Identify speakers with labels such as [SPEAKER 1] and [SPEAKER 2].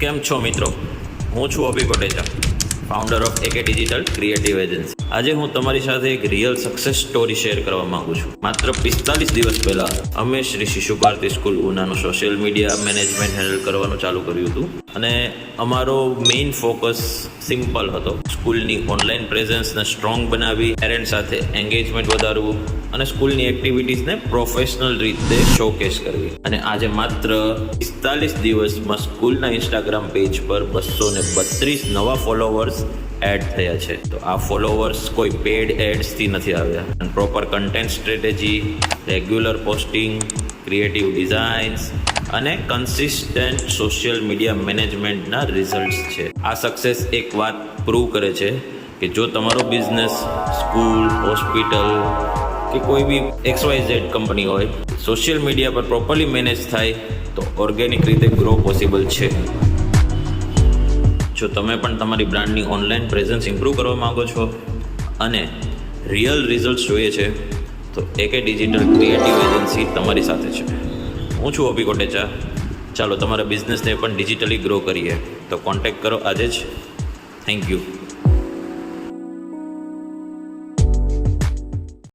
[SPEAKER 1] કેમ છો મિત્રો? હું છું અભી કોટેચા, ફાઉન્ડર ઓફ એકે ડિજિટલ ક્રિએટિવ એજન્સી. આજે હું તમારી સાથે એક રિયલ સક્સેસ સ્ટોરી શેર કરવા માંગુ છું. માત્ર 45 દિવસ પહેલા અમે શ્રી શિશુ ભારતી સ્કૂલ ઉનાનું સોશિયલ મીડિયા મેનેજમેન્ટ હેન્ડલ કરવાનું ચાલુ કર્યું હતું. અને અમારો મેઇન ફોકસ સિમ્પલ હતો: સ્કૂલની ઓનલાઈન પ્રેઝન્સને સ્ટ્રોંગ બનાવી, પેરેન્ટ સાથે એન્ગેજમેન્ટ વધારવું અને સ્કૂલની એક્ટિવિટીઝને પ્રોફેશનલ રીતે શોકેસ કરવી. અને આજે માત્ર 45 દિવસમાં સ્કૂલના ઇન્સ્ટાગ્રામ પેજ પર 232 નવા ફોલોવર્સ એડ થયા છે. તો આ ફોલોવર્સ કોઈ પેડ એડ્સથી નથી આવ્યા, અને proper content strategy, regular posting, creative designs અને કન્સિસ્ટન્ટ સોશિયલ મીડિયા મેનેજમેન્ટના રિઝલ્ટ્સ છે. આ સક્સેસ એક વાત પ્રૂવ કરે છે કે જો તમારો બિઝનેસ, સ્કૂલ, હોસ્પિટલ કે કોઈ બી XYZ કંપની હોય, સોશિયલ મીડિયા પર પ્રોપરલી મેનેજ થાય તો ઓર્ગેનિક રીતે ગ્રો પોસિબલ છે. જો તમે પણ તમારી બ્રાન્ડની ઓનલાઈન પ્રેઝન્સ ઇમ્પ્રૂવ કરવા માંગો છો અને રિયલ રિઝલ્ટ જોઈએ છે તો એકે ડિજિટલ ક્રિએટિવ એજન્સી તમારી સાથે છે. હું છું અભી કોટેચા. ચાલો તમારા બિઝનેસને પણ ડિજિટલી ગ્રો કરીએ. તો કોન્ટેક્ટ કરો આજે જ. Thank you.